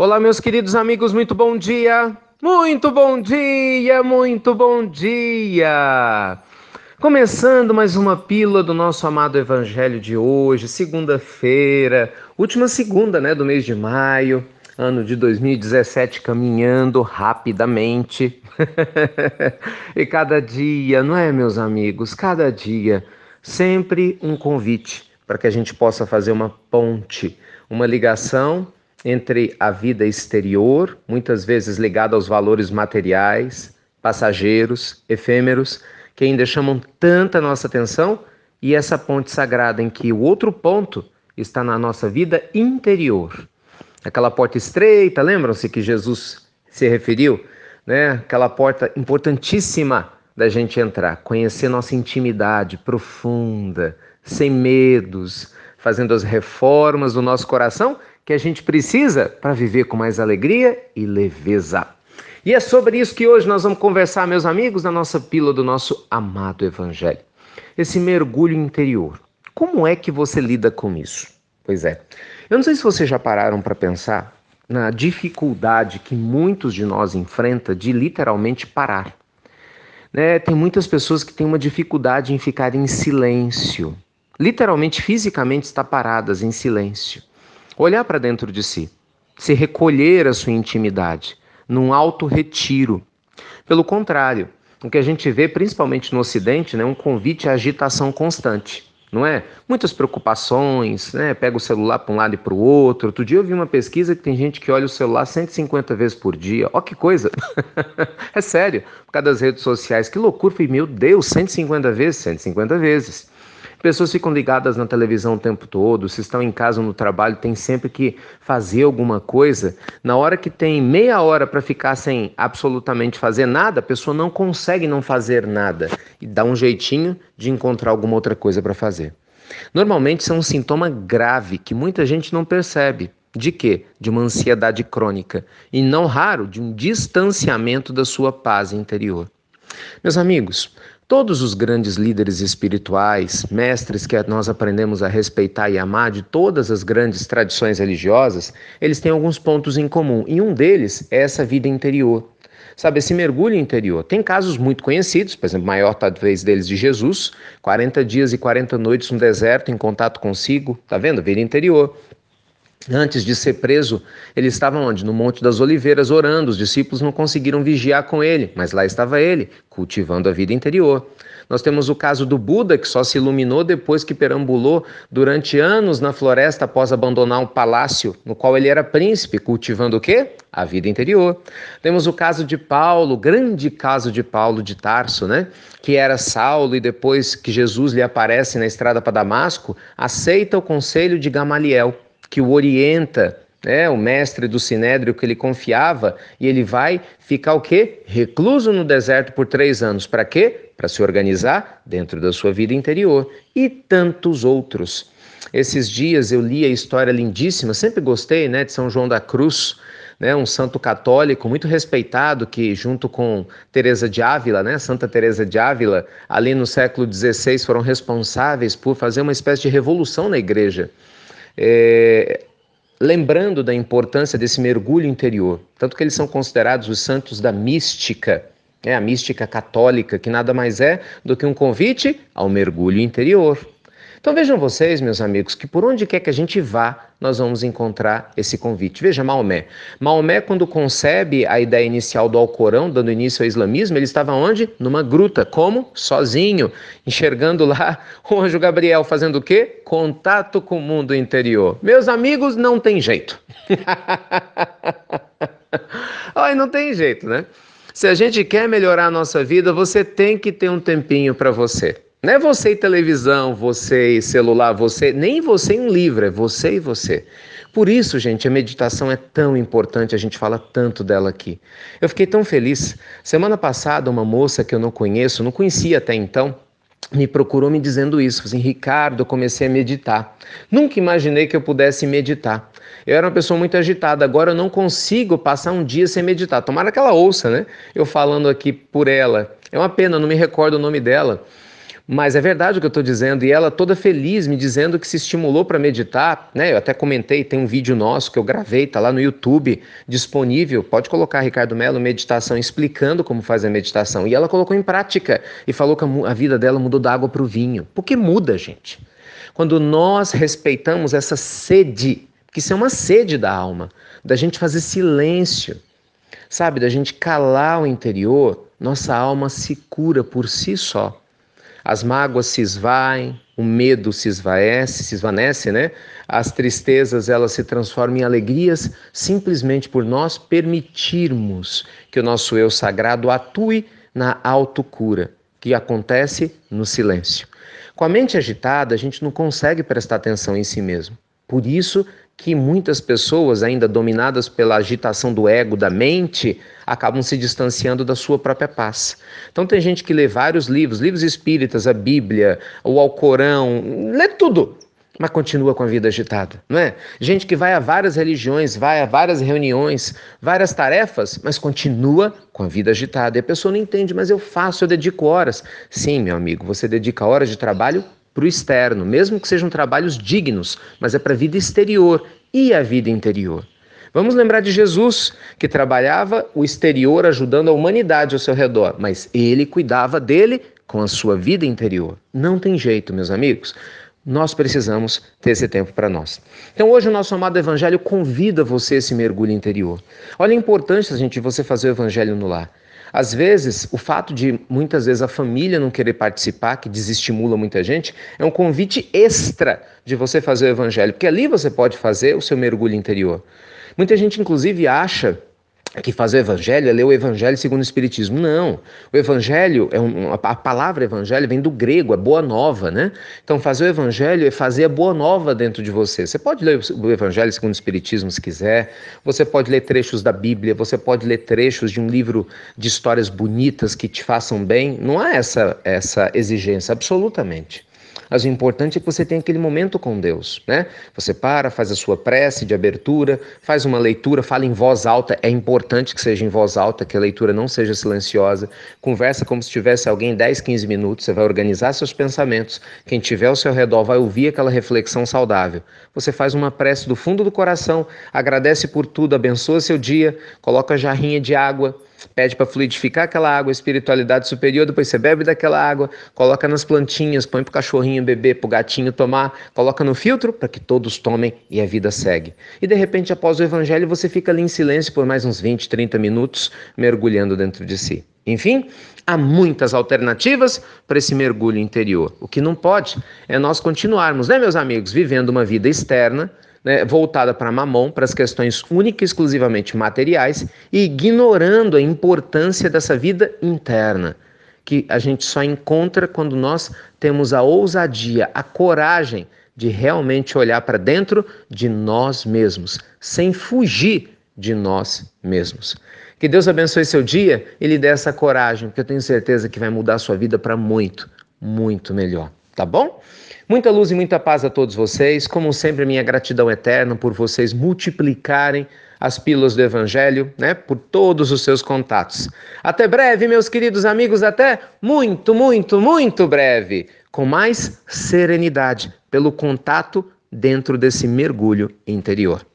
Olá, meus queridos amigos, muito bom dia! Muito bom dia, muito bom dia! Começando mais uma pílula do nosso amado Evangelho de hoje, segunda-feira, última segunda, do mês de maio, ano de 2017, caminhando rapidamente. E cada dia, não é, meus amigos? Cada dia, sempre um convite para que a gente possa fazer uma ponte, uma ligação entre a vida exterior, muitas vezes ligada aos valores materiais, passageiros, efêmeros, que ainda chamam tanta nossa atenção, e essa ponte sagrada em que o outro ponto está na nossa vida interior. Aquela porta estreita, lembram-se que Jesus se referiu, Aquela porta importantíssima da gente entrar, conhecer nossa intimidade profunda, sem medos, fazendo as reformas do nosso coração que a gente precisa para viver com mais alegria e leveza. E é sobre isso que hoje nós vamos conversar, meus amigos, na nossa pílula do nosso amado Evangelho. Esse mergulho interior. Como é que você lida com isso? Pois é, eu não sei se vocês já pararam para pensar na dificuldade que muitos de nós enfrentam de literalmente parar. Tem muitas pessoas que têm uma dificuldade em ficar em silêncio. Literalmente, fisicamente, estar paradas em silêncio. Olhar para dentro de si, se recolher a sua intimidade, num auto-retiro. Pelo contrário, o que a gente vê, principalmente no Ocidente, é um convite à agitação constante, não é? Muitas preocupações, pega o celular para um lado e para o outro. Outro dia eu vi uma pesquisa que tem gente que olha o celular 150 vezes por dia. Ó, que coisa! É sério, por causa das redes sociais. Que loucura! Falei, meu Deus, 150 vezes? 150 vezes. Pessoas ficam ligadas na televisão o tempo todo, se estão em casa ou no trabalho, tem sempre que fazer alguma coisa. Na hora que tem meia hora para ficar sem absolutamente fazer nada, a pessoa não consegue não fazer nada e dá um jeitinho de encontrar alguma outra coisa para fazer. Normalmente isso é um sintoma grave que muita gente não percebe. De quê? De uma ansiedade crônica e, não raro, de um distanciamento da sua paz interior. Meus amigos, todos os grandes líderes espirituais, mestres que nós aprendemos a respeitar e amar de todas as grandes tradições religiosas, eles têm alguns pontos em comum, e um deles é essa vida interior. Sabe, esse mergulho interior. Tem casos muito conhecidos, por exemplo, o maior talvez deles de Jesus, 40 dias e 40 noites no deserto em contato consigo, tá vendo? Vida interior. Antes de ser preso, ele estava onde? No Monte das Oliveiras, orando. Os discípulos não conseguiram vigiar com ele, mas lá estava ele, cultivando a vida interior. Nós temos o caso do Buda, que só se iluminou depois que perambulou durante anos na floresta após abandonar um palácio no qual ele era príncipe, cultivando o quê? A vida interior. Temos o caso de Paulo, o grande caso de Paulo de Tarso, que era Saulo e depois que Jesus lhe aparece na estrada para Damasco, aceita o conselho de Gamaliel, que o orienta, o mestre do Sinédrio que ele confiava, e ele vai ficar o quê? Recluso no deserto por 3 anos. Para quê? Para se organizar dentro da sua vida interior. E tantos outros. Esses dias eu li a história lindíssima, sempre gostei, de São João da Cruz, um santo católico muito respeitado que, junto com Teresa de Ávila, Santa Teresa de Ávila, ali no século XVI, foram responsáveis por fazer uma espécie de revolução na igreja. Lembrando da importância desse mergulho interior, tanto que eles são considerados os santos da mística, a mística católica, que nada mais é do que um convite ao mergulho interior. Então vejam vocês, meus amigos, que por onde quer que a gente vá, nós vamos encontrar esse convite. Veja Maomé. Maomé, quando concebe a ideia inicial do Alcorão, dando início ao islamismo, ele estava onde? Numa gruta. Como? Sozinho, enxergando lá o anjo Gabriel fazendo o quê? Contato com o mundo interior. Meus amigos, não tem jeito. Ai, não tem jeito, Se a gente quer melhorar a nossa vida, você tem que ter um tempinho para você. Não é você e televisão, você e celular, nem você e um livro, é você e você. Por isso, gente, a meditação é tão importante, a gente fala tanto dela aqui. Eu fiquei tão feliz. Semana passada, uma moça que eu não conhecia até então, me procurou me dizendo isso. Assim, Ricardo, eu comecei a meditar. Nunca imaginei que eu pudesse meditar. Eu era uma pessoa muito agitada, agora eu não consigo passar um dia sem meditar. Tomara que ela ouça, Eu falando aqui por ela. É uma pena, não me recordo o nome dela. Mas é verdade o que eu estou dizendo, e ela toda feliz me dizendo que se estimulou para meditar, né? Eu até comentei, tem um vídeo nosso que eu gravei, tá lá no YouTube, disponível, pode colocar Ricardo Mello Meditação, explicando como faz a meditação, e ela colocou em prática, e falou que a vida dela mudou da água para o vinho, porque muda, gente. Quando nós respeitamos essa sede, que isso é uma sede da alma, da gente fazer silêncio, sabe, da gente calar o interior, nossa alma se cura por si só. As mágoas se esvaem, o medo se esvanece, né? As tristezas, elas se transformam em alegrias simplesmente por nós permitirmos que o nosso eu sagrado atue na autocura, que acontece no silêncio. Com a mente agitada, a gente não consegue prestar atenção em si mesmo. Por isso que muitas pessoas, ainda dominadas pela agitação do ego, da mente, acabam se distanciando da sua própria paz. Então tem gente que lê vários livros espíritas, a Bíblia, o Alcorão, lê tudo, mas continua com a vida agitada, não é? Gente que vai a várias religiões, vai a várias reuniões, várias tarefas, mas continua com a vida agitada. E a pessoa não entende, mas eu faço, eu dedico horas. Sim, meu amigo, você dedica horas de trabalho para o externo, mesmo que sejam trabalhos dignos, mas é para a vida exterior e a vida interior. Vamos lembrar de Jesus, que trabalhava o exterior ajudando a humanidade ao seu redor, mas ele cuidava dele com a sua vida interior. Não tem jeito, meus amigos. Nós precisamos ter esse tempo para nós. Então hoje o nosso amado Evangelho convida você a esse mergulho interior. Olha a importância, gente, de você fazer o Evangelho no lar. Às vezes, o fato de muitas vezes a família não querer participar, que desestimula muita gente, é um convite extra de você fazer o Evangelho, porque ali você pode fazer o seu mergulho interior. Muita gente, inclusive, acha que fazer o Evangelho é ler o Evangelho segundo o Espiritismo. Não, o Evangelho, a palavra Evangelho vem do grego, é boa nova, né? Então fazer o Evangelho é fazer a boa nova dentro de você. Você pode ler o Evangelho segundo o Espiritismo se quiser, você pode ler trechos da Bíblia, você pode ler trechos de um livro de histórias bonitas que te façam bem. Não há essa exigência, absolutamente. Mas o importante é que você tenha aquele momento com Deus, né? Você para, faz a sua prece de abertura, faz uma leitura, fala em voz alta, é importante que seja em voz alta, que a leitura não seja silenciosa, conversa como se tivesse alguém 10, 15 minutos, você vai organizar seus pensamentos, quem tiver ao seu redor vai ouvir aquela reflexão saudável. Você faz uma prece do fundo do coração, agradece por tudo, abençoa seu dia, coloca a jarrinha de água, pede para fluidificar aquela água, espiritualidade superior, depois você bebe daquela água, coloca nas plantinhas, põe pro cachorrinho beber, pro gatinho tomar, coloca no filtro para que todos tomem e a vida segue. E de repente, após o Evangelho, você fica ali em silêncio por mais uns 20, 30 minutos, mergulhando dentro de si. Enfim, há muitas alternativas para esse mergulho interior. O que não pode é nós continuarmos, né, meus amigos, vivendo uma vida externa, né, voltada para mamon, para as questões única e exclusivamente materiais, e ignorando a importância dessa vida interna, que a gente só encontra quando nós temos a ousadia, a coragem de realmente olhar para dentro de nós mesmos, sem fugir de nós mesmos. Que Deus abençoe seu dia e lhe dê essa coragem, porque eu tenho certeza que vai mudar a sua vida para muito, muito melhor. Tá bom? Muita luz e muita paz a todos vocês. Como sempre, minha gratidão eterna por vocês multiplicarem as pílulas do Evangelho, né, por todos os seus contatos. Até breve, meus queridos amigos, até muito, muito, muito breve, com mais serenidade, pelo contato dentro desse mergulho interior.